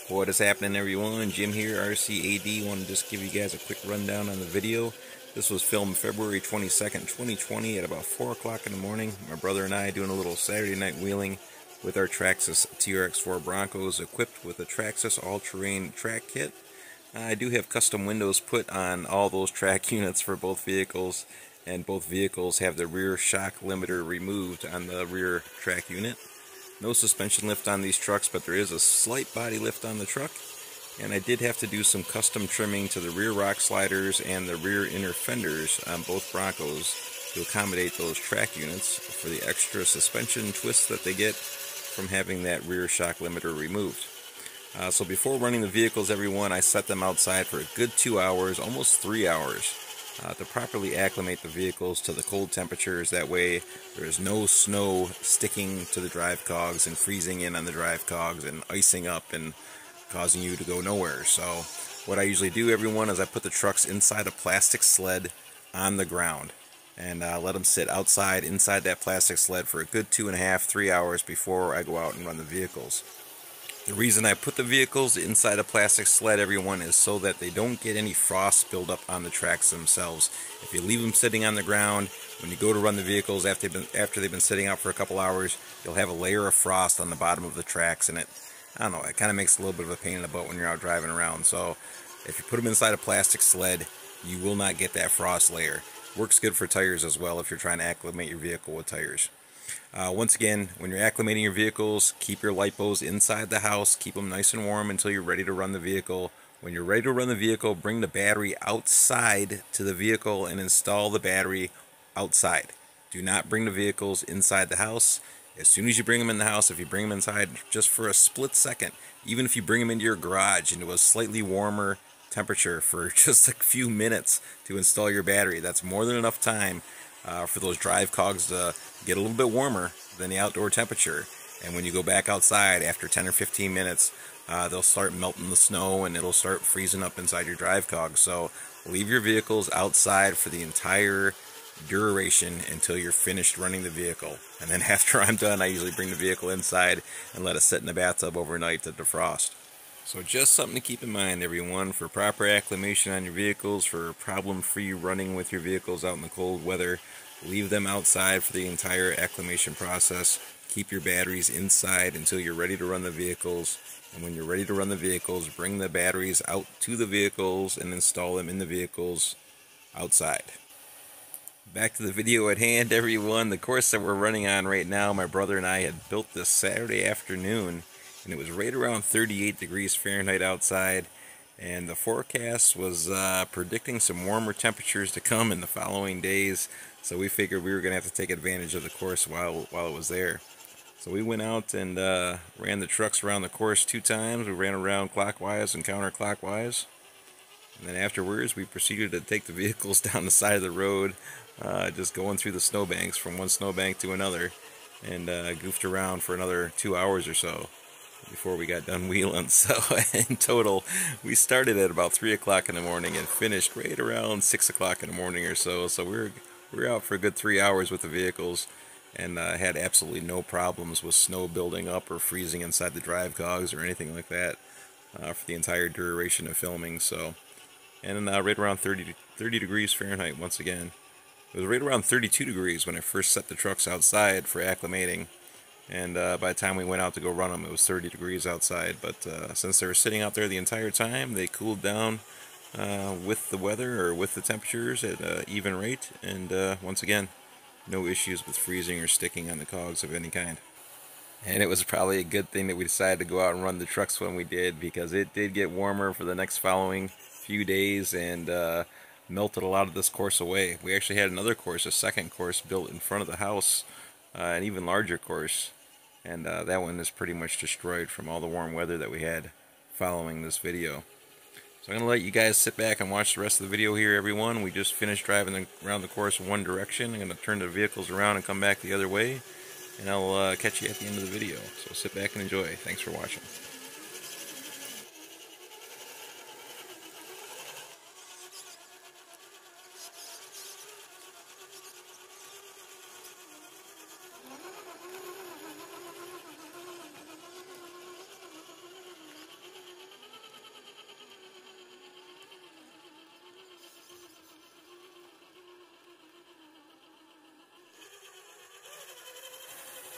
What is happening, everyone? Jim here, RCAD. Want to just give you guys a quick rundown on the video. This was filmed February 22nd, 2020 at about 4 o'clock in the morning. My brother and I doing a little Saturday night wheeling with our Traxxas TRX4 Broncos equipped with a Traxxas all-terrain track kit. I do have custom windows put on all those track units for both vehicles, and both vehicles have the rear shock limiter removed on the rear track unit. No suspension lift on these trucks, but there is a slight body lift on the truck. And I did have to do some custom trimming to the rear rock sliders and the rear inner fenders on both Broncos to accommodate those track units for the extra suspension twists that they get from having that rear shock limiter removed. So before running the vehicles, everyone, I set them outside for a good 2 hours, almost 3 hours, to properly acclimate the vehicles to the cold temperatures. That way there is no snow sticking to the drive cogs and freezing in on the drive cogs and icing up and causing you to go nowhere. So what I usually do, everyone, is I put the trucks inside a plastic sled on the ground and let them sit outside inside that plastic sled for a good 2.5 to 3 hours before I go out and run the vehicles. The reason I put the vehicles inside a plastic sled, everyone, is so that they don't get any frost build up on the tracks themselves. If you leave them sitting on the ground, when you go to run the vehicles after they've been sitting out for a couple hours, you'll have a layer of frost on the bottom of the tracks, and it kind of makes a little bit of a pain in the butt when you're out driving around. So if you put them inside a plastic sled, you will not get that frost layer. Works good for tires as well if you're trying to acclimate your vehicle with tires. Once again, when you're acclimating your vehicles, keep your lipos inside the house. Keep them nice and warm until you're ready to run the vehicle. When you're ready to run the vehicle, bring the battery outside to the vehicle and install the battery outside. Do not bring the vehicles inside the house. As soon as you bring them in the house, if you bring them inside just for a split second, even if you bring them into your garage into a slightly warmer temperature for just a few minutes to install your battery, that's more than enough time for those drive cogs to get a little bit warmer than the outdoor temperature. And when you go back outside after 10 or 15 minutes, they'll start melting the snow and it'll start freezing up inside your drive cogs. So leave your vehicles outside for the entire duration until you're finished running the vehicle. And then after I'm done, I usually bring the vehicle inside and let it sit in the bathtub overnight to defrost. So just something to keep in mind, everyone, for proper acclimation on your vehicles, for problem-free running with your vehicles out in the cold weather. Leave them outside for the entire acclimation process. Keep your batteries inside until you're ready to run the vehicles. And when you're ready to run the vehicles, bring the batteries out to the vehicles and install them in the vehicles outside. Back to the video at hand, everyone. The course that we're running on right now, my brother and I had built this Saturday afternoon, and it was right around 38 degrees Fahrenheit outside, and the forecast was predicting some warmer temperatures to come in the following days, so we figured we were going to have to take advantage of the course while it was there. So we went out and ran the trucks around the course 2 times. We ran around clockwise and counterclockwise, and then afterwards we proceeded to take the vehicles down the side of the road, just going through the snowbanks from one snowbank to another, and goofed around for another 2 hours or so before we got done wheeling. So in total, we started at about 3 o'clock in the morning and finished right around 6 o'clock in the morning or so. So we were out for a good 3 hours with the vehicles, and had absolutely no problems with snow building up or freezing inside the drive cogs or anything like that for the entire duration of filming. So, and right around 30 degrees Fahrenheit once again. It was right around 32 degrees when I first set the trucks outside for acclimating. And by the time we went out to go run them, it was 30 degrees outside. But since they were sitting out there the entire time, they cooled down with the weather, or with the temperatures, at an even rate. And once again, no issues with freezing or sticking on the cogs of any kind. And it was probably a good thing that we decided to go out and run the trucks when we did, because it did get warmer for the next following few days and melted a lot of this course away. We actually had another course, a second course, built in front of the house, an even larger course. And that one is pretty much destroyed from all the warm weather that we had following this video. So I'm going to let you guys sit back and watch the rest of the video here, everyone. We just finished driving around the course in one direction. I'm going to turn the vehicles around and come back the other way. And I'll catch you at the end of the video. So sit back and enjoy. Thanks for watching.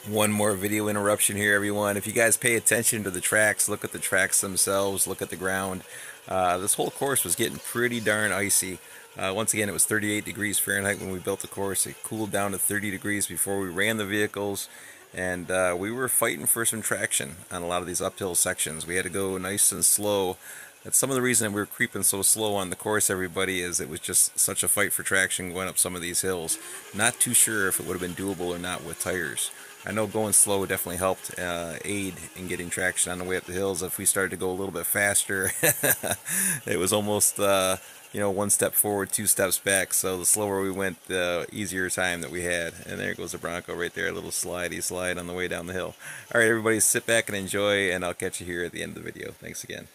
One more video interruption here, everyone. If you guys pay attention to the tracks, look at the tracks themselves, look at the ground. This whole course was getting pretty darn icy. Once again, it was 38 degrees Fahrenheit when we built the course. It cooled down to 30 degrees before we ran the vehicles, and we were fighting for some traction on a lot of these uphill sections. We had to go nice and slow. That's some of the reason that we were creeping so slow on the course, everybody, is it was just such a fight for traction going up some of these hills. Not too sure if it would have been doable or not with tires. I know going slow definitely helped aid in getting traction on the way up the hills. If we started to go a little bit faster, it was almost one step forward, two steps back. So the slower we went, the easier time that we had. And there goes the Bronco right there, a little slidey slide on the way down the hill. All right, everybody, sit back and enjoy, and I'll catch you here at the end of the video. Thanks again.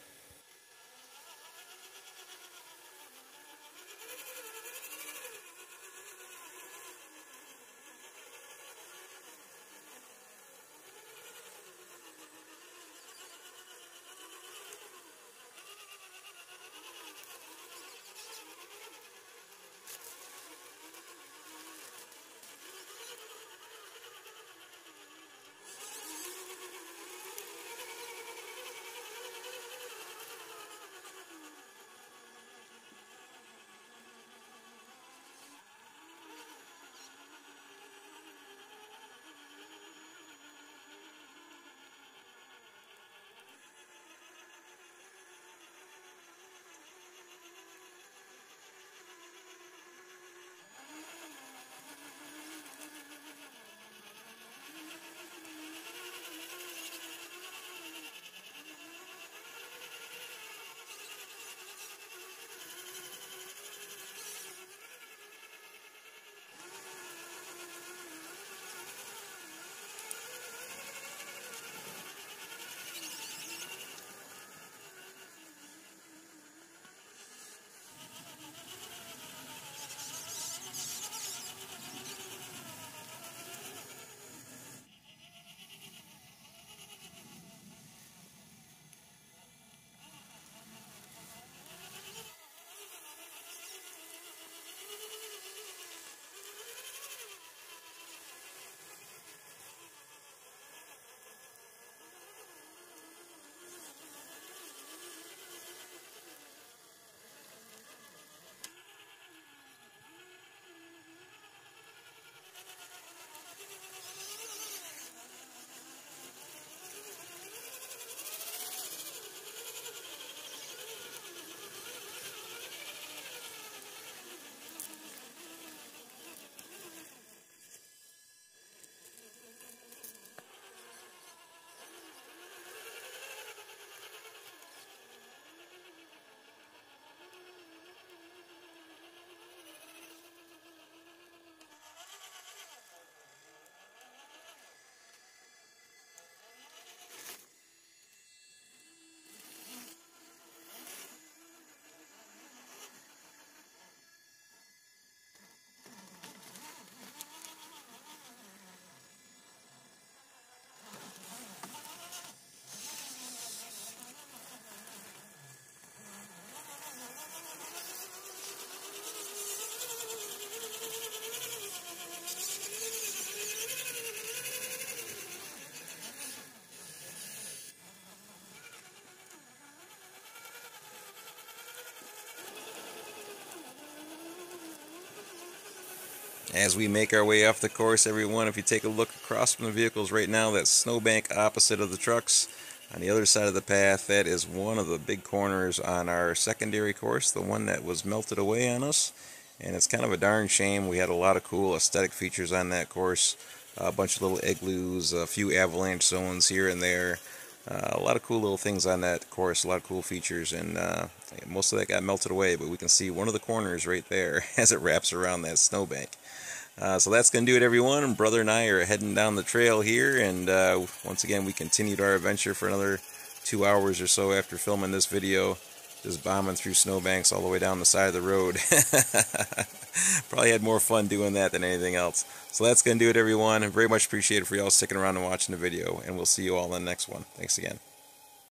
As we make our way off the course, everyone, if you take a look across from the vehicles right now, that snowbank opposite of the trucks, on the other side of the path, that is one of the big corners on our secondary course, the one that was melted away on us. And it's kind of a darn shame. We had a lot of cool aesthetic features on that course, a bunch of little igloos, a few avalanche zones here and there, a lot of cool little things on that course, a lot of cool features, and most of that got melted away, but we can see one of the corners right there as it wraps around that snowbank. So that's going to do it, everyone. Brother and I are heading down the trail here, and once again, we continued our adventure for another 2 hours or so after filming this video, just bombing through snowbanks all the way down the side of the road. Probably had more fun doing that than anything else. So that's going to do it, everyone. Very much appreciated for y'all sticking around and watching the video, and we'll see you all in the next one. Thanks again.